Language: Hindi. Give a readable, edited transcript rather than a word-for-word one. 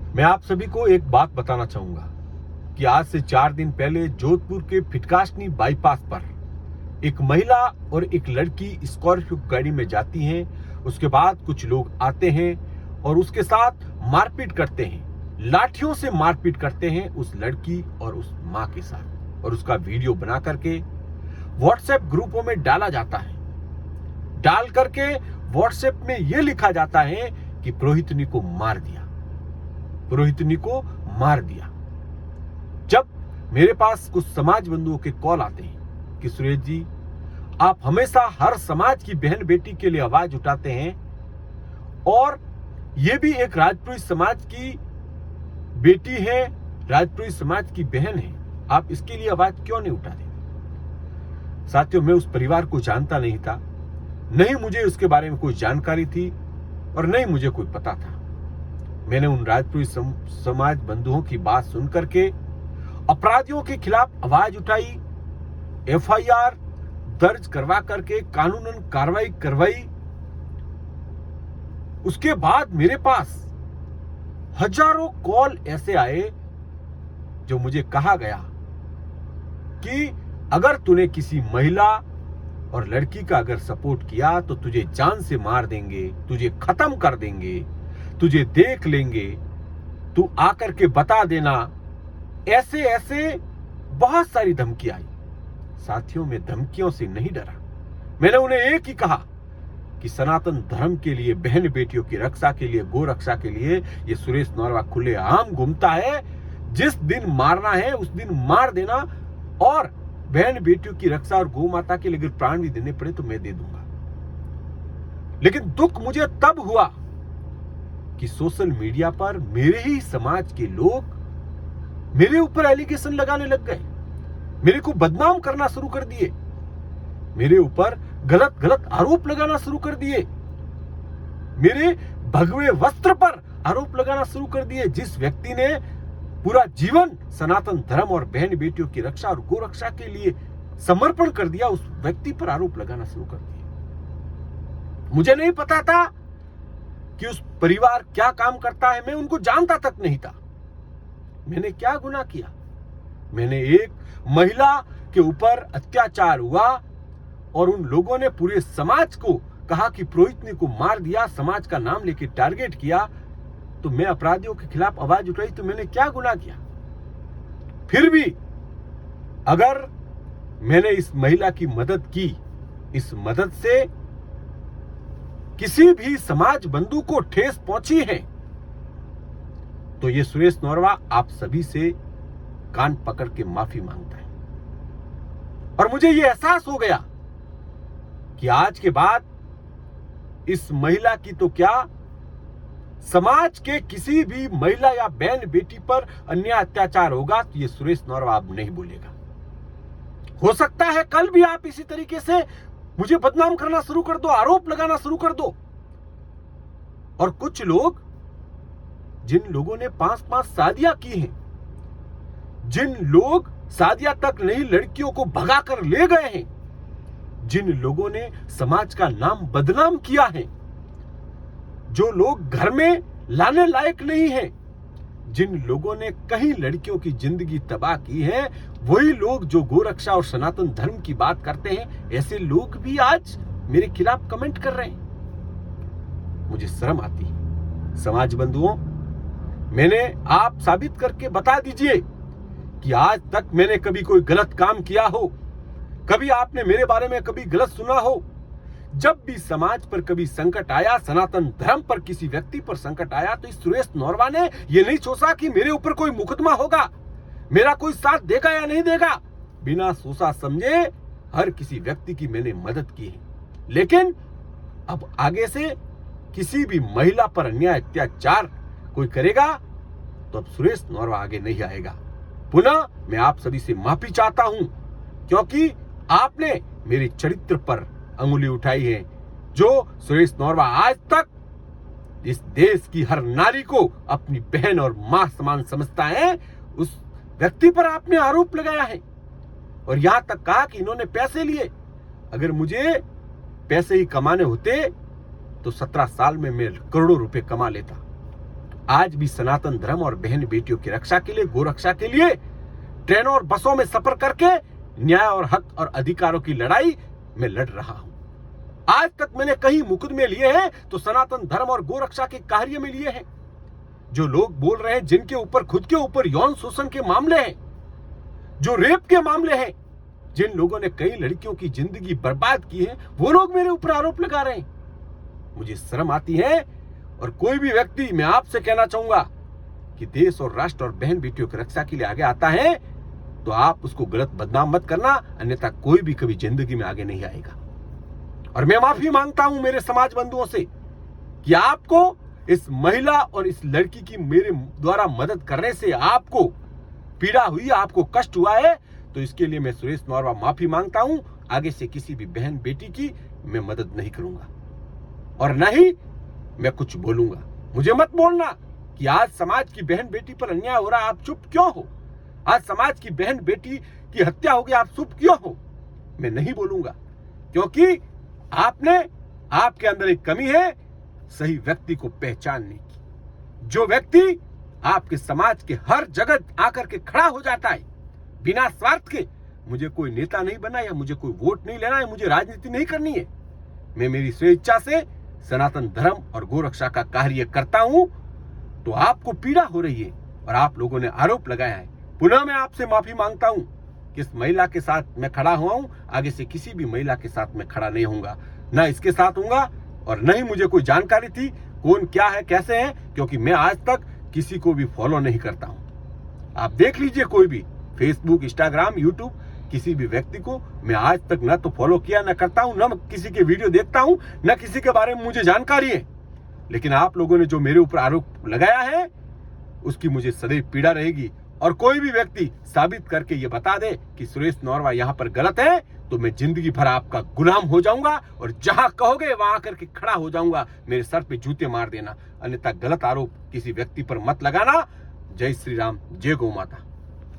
मैं आप सभी को एक बात बताना चाहूंगा कि आज से 4 दिन पहले जोधपुर के फिटकाशनी बाईपास पर एक महिला और एक लड़की स्कॉर्पियो गाड़ी में जाती हैं। उसके बाद कुछ लोग आते हैं और उसके साथ मारपीट करते हैं, लाठियों से मारपीट करते हैं उस लड़की और उस मां के साथ, और उसका वीडियो बना करके व्हाट्सएप ग्रुपों में डाला जाता है। डाल करके व्हाट्सएप में यह लिखा जाता है कि पुरोहितनी को मार दिया, पुरोहितनी को मार दिया। जब मेरे पास कुछ समाज बंधुओं के कॉल आते हैं कि सुरेश जी, आप हमेशा हर समाज की बहन बेटी के लिए आवाज उठाते हैं और ये भी एक राजपुरोहित समाज की बेटी है, राजपुरोहित समाज की बहन है, आप इसके लिए आवाज क्यों नहीं उठाते? साथियों, मैं उस परिवार को जानता नहीं था, नहीं मुझे उसके बारे में कोई जानकारी थी और नहीं मुझे कोई पता था। मैंने उन राजपुरोहित समाज बंधुओं की बात सुनकर के अपराधियों के खिलाफ आवाज उठाई, एफआईआर दर्ज करवा करके कानूनन कार्रवाई करवाई। उसके बाद मेरे पास हजारों कॉल ऐसे आए जो मुझे कहा गया कि अगर तूने किसी महिला और लड़की का अगर सपोर्ट किया तो तुझे जान से मार देंगे, तुझे खत्म कर देंगे, तुझे देख लेंगे, तू आकर के बता देना। ऐसे ऐसे बहुत सारी धमकी आई। साथियों, में धमकियों से नहीं डरा। मैंने उन्हें एक ही कहा कि सनातन धर्म के लिए, बहन बेटियों की रक्षा के लिए, गो रक्षा के लिए ये सुरेश नौरवा खुलेआम घूमता है। जिस दिन मारना है उस दिन मार देना, और बहन बेटियों की रक्षा और गौ माता के लिए अगर प्राण भी देने पड़े तो मैं दे दूंगा। लेकिन दुख मुझे तब हुआ कि सोशल मीडिया पर मेरे ही समाज के लोग मेरे ऊपर एलिगेशन लगाने लग गए, मेरे को बदनाम करना शुरू कर दिए, मेरे ऊपर गलत गलत आरोप लगाना शुरू कर दिए, मेरे भगवे वस्त्र पर आरोप लगाना शुरू कर दिए। जिस व्यक्ति ने पूरा जीवन सनातन धर्म और बहन बेटियों की रक्षा और गो रक्षा के लिए समर्पण कर दिया, उस व्यक्ति पर आरोप लगाना शुरू कर दिए। मुझे नहीं पता था कि उस परिवार क्या काम करता है, मैं उनको जानता तक नहीं था। मैंने क्या गुनाह किया? मैंने एक महिला के ऊपर अत्याचार हुआ और उन लोगों ने पूरे समाज को कहा कि पुरोहितनी को मार दिया, समाज का नाम लेके टारगेट किया, तो मैं अपराधियों के खिलाफ आवाज उठाई, तो मैंने क्या गुनाह किया? फिर भी अगर मैंने इस महिला की मदद की, इस मदद से किसी भी समाज बंधु को ठेस पहुंची है, तो ये सुरेश नौरवा आप सभी से कान पकड़ के माफी मांगता है। और मुझे ये एहसास हो गया कि आज के बाद इस महिला की तो क्या, समाज के किसी भी महिला या बहन बेटी पर अन्याय अत्याचार होगा तो ये सुरेश नौरवा अब नहीं बोलेगा। हो सकता है कल भी आप इसी तरीके से मुझे बदनाम करना शुरू कर दो, आरोप लगाना शुरू कर दो। और कुछ लोग, जिन लोगों ने 5-5 शादियां की हैं, जिन लोग शादियां तक नहीं लड़कियों को भगा कर ले गए हैं, जिन लोगों ने समाज का नाम बदनाम किया है, जो लोग घर में लाने लायक नहीं हैं, जिन लोगों ने कई लड़कियों की जिंदगी तबाह की है, वही लोग जो गोरक्षा और सनातन धर्म की बात करते हैं, ऐसे लोग भी आज मेरे खिलाफ कमेंट कर रहे हैं। मुझे शर्म आती है। समाज बंधुओं, मैंने आप साबित करके बता दीजिए कि आज तक मैंने कभी कोई गलत काम किया हो, कभी आपने मेरे बारे में कभी गलत सुना हो। जब भी समाज पर कभी संकट आया, सनातन धर्म पर किसी व्यक्ति पर संकट आया, तो इस सुरेश नौरवा ने यह नहीं सोचा कि मेरे ऊपर कोई मुकदमा होगा, मेरा कोई साथ देगा या नहीं देगा। बिना सोचा समझे हर किसी व्यक्ति की मैंने मदद की है। लेकिन अब आगे से किसी भी महिला पर अन्याय अत्याचार कोई करेगा तो अब सुरेश नौरवा आगे नहीं आएगा। पुनः मैं आप सभी से माफी चाहता हूं, क्योंकि आपने मेरे चरित्र पर अंगुली उठाई है। जो सुरेश नौरवा आज तक इस देश की हर नारी को अपनी बहन और मां समान समझता है, उस व्यक्ति पर आपने आरोप लगाया है और यहां तक कहा कि इन्होंने पैसे लिए। अगर मुझे पैसे ही कमाने होते तो 17 साल में मैं करोड़ों रुपए कमा लेता। आज भी सनातन धर्म और बहन बेटियों की रक्षा के लिए, गोरक्षा के लिए ट्रेनों और बसों में सफर करके न्याय और हक और अधिकारों की लड़ाई में लड़ रहा हूं। आज तक मैंने कई मुकदमे लिए हैं तो सनातन धर्म और गोरक्षा के कार्य में लिए हैं। जो लोग बोल रहे हैं, जिनके ऊपर खुद के ऊपर यौन शोषण के मामले हैं, जो रेप के मामले हैं, जिन लोगों ने कई लड़कियों की जिंदगी बर्बाद की है, वो लोग मेरे ऊपर आरोप लगा रहे हैं। मुझे शर्म आती है। और कोई भी व्यक्ति, मैं आपसे कहना चाहूंगा कि देश और राष्ट्र और बहन बेटियों की रक्षा के लिए आगे आता है तो आप उसको गलत बदनाम मत करना, अन्यथा कोई भी कभी जिंदगी में आगे नहीं आएगा। और मैं माफी मांगता हूं मेरे समाज बंधुओं से कि आपको इस महिला और इस लड़की की मेरे द्वारा मदद करने से आपको पीड़ा हुई, आपको कष्ट हुआ है, तो इसके लिए मैं सुरेश नौरवा माफी मांगता हूं। आगे से किसी भी बहन बेटी की मैं मदद नहीं करूंगा और न ही मैं कुछ बोलूंगा। मुझे मत बोलना कि आज समाज की बहन बेटी पर अन्याय हो रहा है, आप चुप क्यों हो? आज समाज की बहन बेटी की हत्या हो गई, आप चुप क्यों हो? मैं नहीं बोलूंगा, क्योंकि आपके अंदर एक कमी है सही व्यक्ति को पहचानने की। जो व्यक्ति आपके समाज के हर जगह आकर के खड़ा हो जाता है बिना स्वार्थ के, मुझे कोई नेता नहीं बनना या मुझे कोई वोट नहीं लेना है, मुझे राजनीति नहीं करनी है, मैं मेरी स्वेच्छा से सनातन धर्म और गोरक्षा का कार्य करता हूं, तो आपको पीड़ा हो रही है और आप लोगों ने आरोप लगाया है। पुनः मैं आपसे माफी मांगता हूं कि इस महिला के साथ मैं खड़ा हुआ हूं, आगे से किसी भी महिला के साथ मैं खड़ा नहीं होऊंगा, ना इसके साथ होऊंगा और न ही मुझे कोई जानकारी थी कौन क्या है कैसे है, क्योंकि मैं आज तक किसी को भी फॉलो नहीं करता हूं। आप देख लीजिए, कोई भी फेसबुक, इंस्टाग्राम, यूट्यूब, किसी भी व्यक्ति को मैं आज तक न तो फॉलो किया, न करता हूं, न किसी के वीडियो देखता हूं, न किसी के बारे में मुझे जानकारी है। लेकिन आप लोगों ने जो मेरे ऊपर आरोप लगाया है उसकी मुझे सदैव पीड़ा रहेगी। और कोई भी व्यक्ति साबित करके ये बता दे कि सुरेश नौरवा यहाँ पर गलत है, तो मैं जिंदगी भर आपका गुलाम हो जाऊंगा और जहां कहोगे वहां आकर के खड़ा हो जाऊंगा, मेरे सर पे जूते मार देना, अन्यथा गलत आरोप किसी व्यक्ति पर मत लगाना। जय श्री राम, जय गौ माता।